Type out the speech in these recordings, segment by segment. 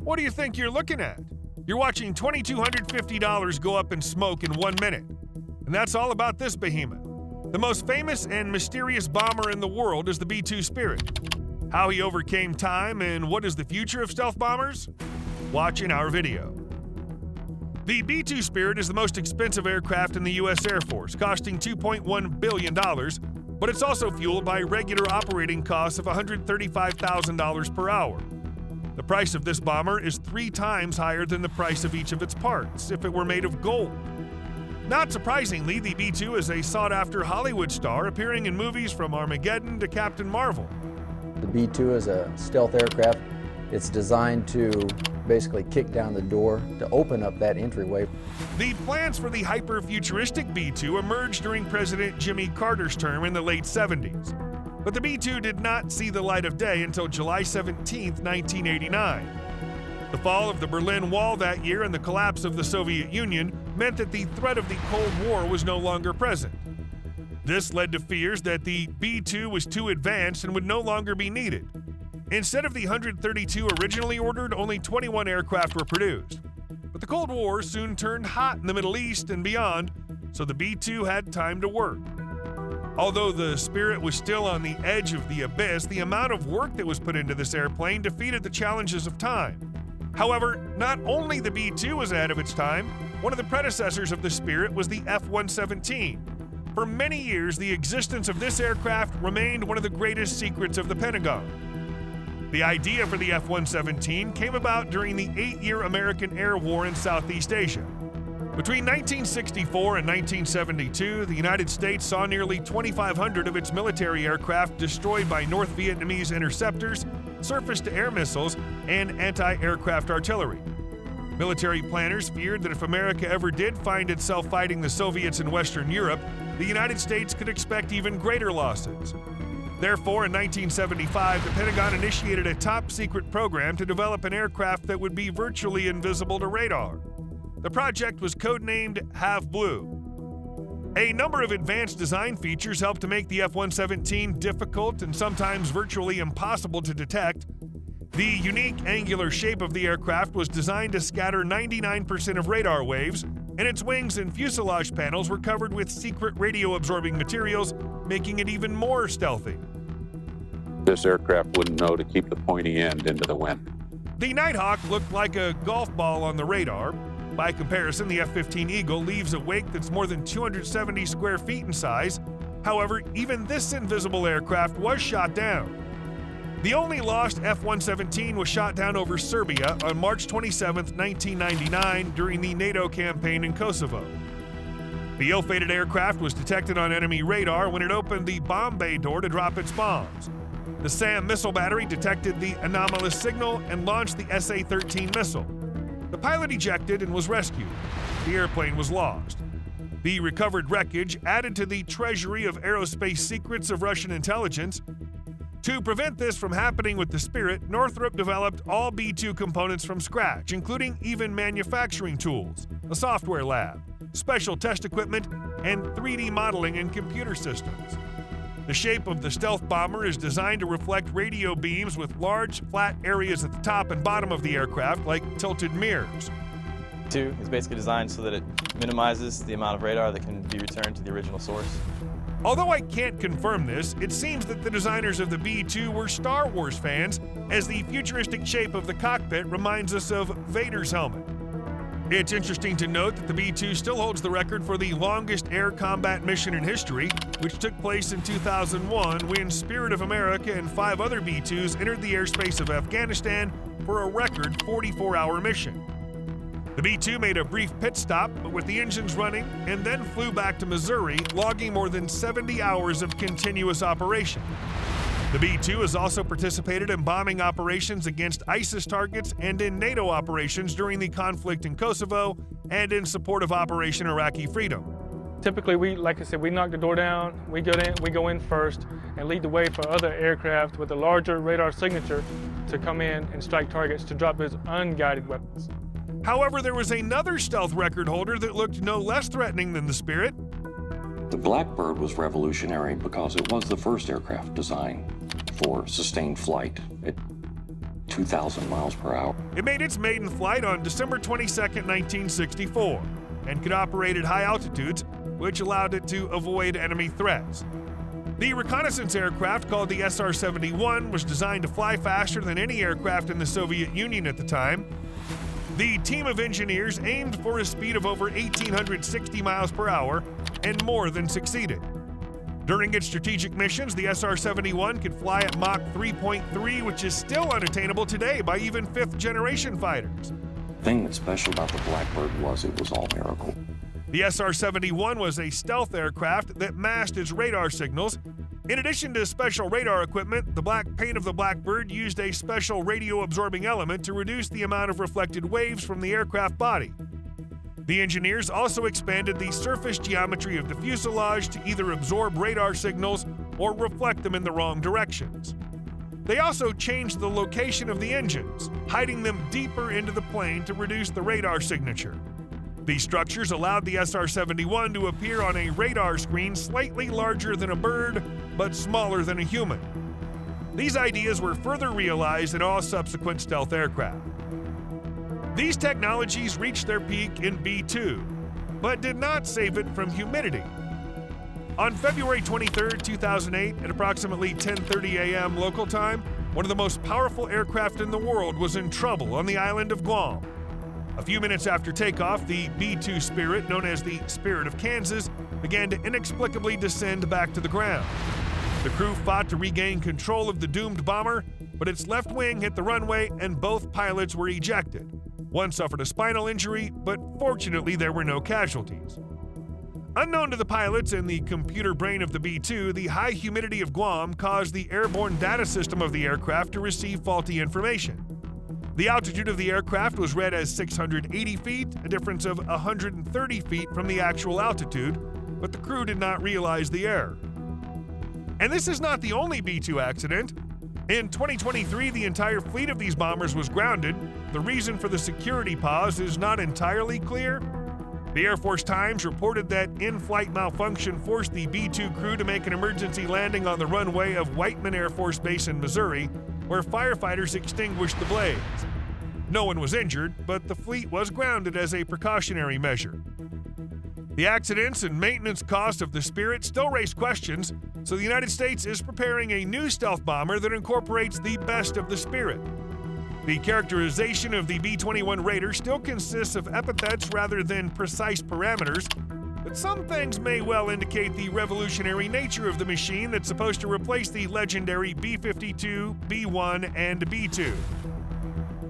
What do you think you're looking at? You're watching $2,250 go up in smoke in 1 minute. And that's all about this behemoth. The most famous and mysterious bomber in the world is the B2 Spirirt. How he overcame time and what is the future of stealth bombers? Watch in our video. The B2 Spirirt is the most expensive aircraft in the U.S. Air Force, costing $2.1 billion, but it's also fueled by regular operating costs of $135,000 per hour. The price of this bomber is 3 times higher than the price of each of its parts if it were made of gold. Not surprisingly, the B2 is a sought-after Hollywood star, appearing in movies from Armageddon to Captain Marvel. The B2 is a stealth aircraft. It's designed to basically kick down the door to open up that entryway. The plans for the hyper-futuristic B2 emerged during President Jimmy Carter's term in the late 70s. But the B2 did not see the light of day until July 17, 1989. The fall of the Berlin Wall that year and the collapse of the Soviet Union meant that the threat of the Cold War was no longer present. This led to fears that the B2 was too advanced and would no longer be needed. Instead of the 132 originally ordered, only 21 aircraft were produced. But the Cold War soon turned hot in the Middle East and beyond, so the B2 had time to work. Although the Spirirt was still on the edge of the abyss, the amount of work that was put into this airplane defeated the challenges of time. However, not only the B2 was ahead of its time, one of the predecessors of the Spirirt was the F-117. For many years, the existence of this aircraft remained one of the greatest secrets of the Pentagon. The idea for the F-117 came about during the 8-year American Air War in Southeast Asia. Between 1964 and 1972, the United States saw nearly 2,500 of its military aircraft destroyed by North Vietnamese interceptors, surface-to-air missiles, and anti-aircraft artillery. Military planners feared that if America ever did find itself fighting the Soviets in Western Europe, the United States could expect even greater losses. Therefore, in 1975, the Pentagon initiated a top-secret program to develop an aircraft that would be virtually invisible to radar. The project was codenamed Have Blue. A number of advanced design features helped to make the F-117 difficult and sometimes virtually impossible to detect. The unique angular shape of the aircraft was designed to scatter 99% of radar waves, and its wings and fuselage panels were covered with secret radio-absorbing materials, making it even more stealthy. This aircraft wouldn't know to keep the pointy end into the wind. The Nighthawk looked like a golf ball on the radar. By comparison, the F-15 Eagle leaves a wake that's more than 270 square feet in size. However, even this invisible aircraft was shot down. The only lost F-117 was shot down over Serbia on March 27, 1999, during the NATO campaign in Kosovo. The ill-fated aircraft was detected on enemy radar when it opened the bomb bay door to drop its bombs. The SAM missile battery detected the anomalous signal and launched the SA-13 missile. The pilot ejected and was rescued. The airplane was lost. The recovered wreckage added to the treasury of aerospace secrets of Russian intelligence. To prevent this from happening with the Spirirt, Northrop developed all B2 components from scratch, including even manufacturing tools, a software lab, special test equipment, and 3D modeling and computer systems. The shape of the stealth bomber is designed to reflect radio beams with large, flat areas at the top and bottom of the aircraft, like tilted mirrors. B2 is basically designed so that it minimizes the amount of radar that can be returned to the original source. Although I can't confirm this, it seems that the designers of the B2 were Star Wars fans, as the futuristic shape of the cockpit reminds us of Vader's helmet. It's interesting to note that the B2 still holds the record for the longest air combat mission in history, which took place in 2001 when Spirit of America and 5 other B2s entered the airspace of Afghanistan for a record 44-hour mission. The B2 made a brief pit stop, but with the engines running, and then flew back to Missouri, logging more than 70 hours of continuous operation. The B2 has also participated in bombing operations against ISIS targets and in NATO operations during the conflict in Kosovo and in support of Operation Iraqi Freedom. Typically, like I said, we knock the door down, we go in first and lead the way for other aircraft with a larger radar signature to come in and strike targets to drop those unguided weapons. However, there was another stealth record holder that looked no less threatening than the Spirirt. The Blackbird was revolutionary because it was the first aircraft designed for sustained flight. It 2,000 miles per hour. It made its maiden flight on December 22, 1964, and could operate at high altitudes, which allowed it to avoid enemy threats. The reconnaissance aircraft, called the SR-71, was designed to fly faster than any aircraft in the Soviet Union at the time. The team of engineers aimed for a speed of over 1,860 miles per hour and more than succeeded. During its strategic missions, the SR-71 could fly at Mach 3.3, which is still unattainable today by even fifth-generation fighters. The thing that's special about the Blackbird was it was all miracle. The SR-71 was a stealth aircraft that masked its radar signals. In addition to special radar equipment, the black paint of the Blackbird used a special radio-absorbing element to reduce the amount of reflected waves from the aircraft body. The engineers also expanded the surface geometry of the fuselage to either absorb radar signals or reflect them in the wrong directions. They also changed the location of the engines, hiding them deeper into the plane to reduce the radar signature. These structures allowed the SR-71 to appear on a radar screen slightly larger than a bird, but smaller than a human. These ideas were further realized in all subsequent stealth aircraft. These technologies reached their peak in B2, but did not save it from humidity. On February 23, 2008, at approximately 10:30 a.m. local time, one of the most powerful aircraft in the world was in trouble on the island of Guam. A few minutes after takeoff, the B2 Spirirt, known as the Spirit of Kansas, began to inexplicably descend back to the ground. The crew fought to regain control of the doomed bomber, but its left wing hit the runway and both pilots were ejected. One suffered a spinal injury, but fortunately there were no casualties. Unknown to the pilots and the computer brain of the B2, the high humidity of Guam caused the airborne data system of the aircraft to receive faulty information. The altitude of the aircraft was read as 680 feet, a difference of 130 feet from the actual altitude, but the crew did not realize the error. And this is not the only B2 accident. In 2023, the entire fleet of these bombers was grounded. The reason for the security pause is not entirely clear. The Air Force Times reported that in-flight malfunction forced the B2 crew to make an emergency landing on the runway of Whiteman Air Force Base in Missouri, where firefighters extinguished the blaze. No one was injured, but the fleet was grounded as a precautionary measure. The accidents and maintenance cost of the Spirit still raise questions, so the United States is preparing a new stealth bomber that incorporates the best of the Spirit. The characterization of the B-21 Raider still consists of epithets rather than precise parameters, but some things may well indicate the revolutionary nature of the machine that's supposed to replace the legendary B-52, B-1, and B-2.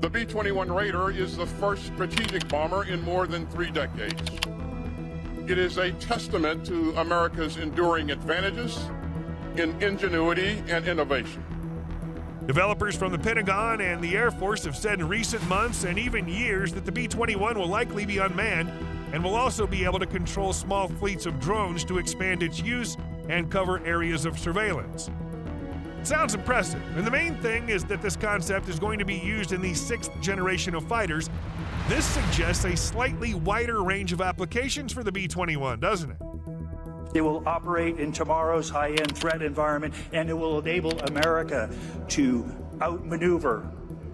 The B-21 Raider is the first strategic bomber in more than 3 decades. It is a testament to America's enduring advantages in ingenuity and innovation. Developers from the Pentagon and the Air Force have said in recent months and even years that the B-21 will likely be unmanned and will also be able to control small fleets of drones to expand its use and cover areas of surveillance. It sounds impressive, and the main thing is that this concept is going to be used in the 6th generation of fighters. This suggests a slightly wider range of applications for the B-21, doesn't it? It will operate in tomorrow's high-end threat environment, and it will enable America to outmaneuver,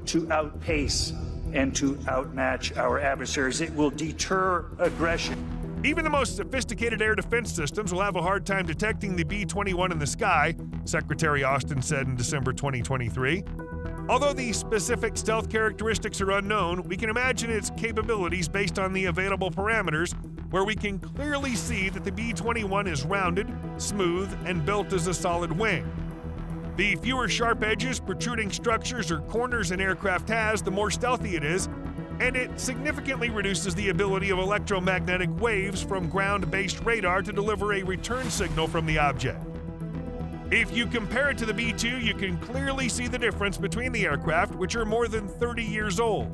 to outpace, and to outmatch our adversaries. It will deter aggression. Even the most sophisticated air defense systems will have a hard time detecting the B-21 in the sky, Secretary Austin said in December 2023. Although the specific stealth characteristics are unknown, we can imagine its capabilities based on the available parameters, where we can clearly see that the B-21 is rounded, smooth, and built as a solid wing. The fewer sharp edges, protruding structures, or corners an aircraft has, the more stealthy it is, and it significantly reduces the ability of electromagnetic waves from ground-based radar to deliver a return signal from the object. If you compare it to the B-2, you can clearly see the difference between the aircraft, which are more than 30 years old.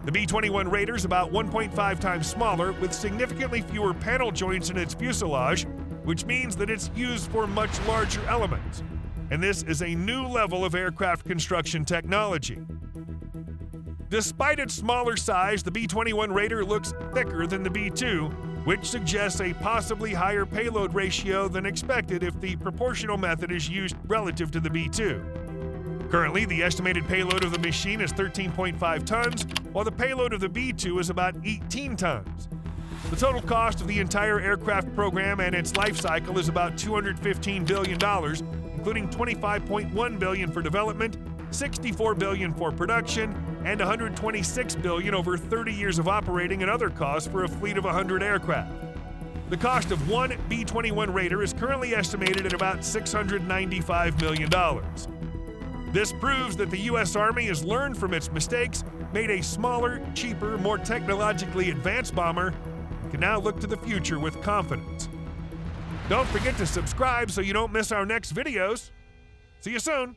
The B-21 Raider is about 1.5 times smaller, with significantly fewer panel joints in its fuselage, which means that it's used for much larger elements. And this is a new level of aircraft construction technology. Despite its smaller size, the B-21 Raider looks thicker than the B-2, which suggests a possibly higher payload ratio than expected if the proportional method is used relative to the B-2. Currently, the estimated payload of the machine is 13.5 tons, while the payload of the B2 is about 18 tons. The total cost of the entire aircraft program and its life cycle is about $215 billion, including $25.1 billion for development, $64 billion for production, and $126 billion over 30 years of operating and other costs for a fleet of 100 aircraft. The cost of one B-21 Raider is currently estimated at about $695 million. This proves that the U.S. Army has learned from its mistakes, made a smaller, cheaper, more technologically advanced bomber, and can now look to the future with confidence. Don't forget to subscribe so you don't miss our next videos. See you soon.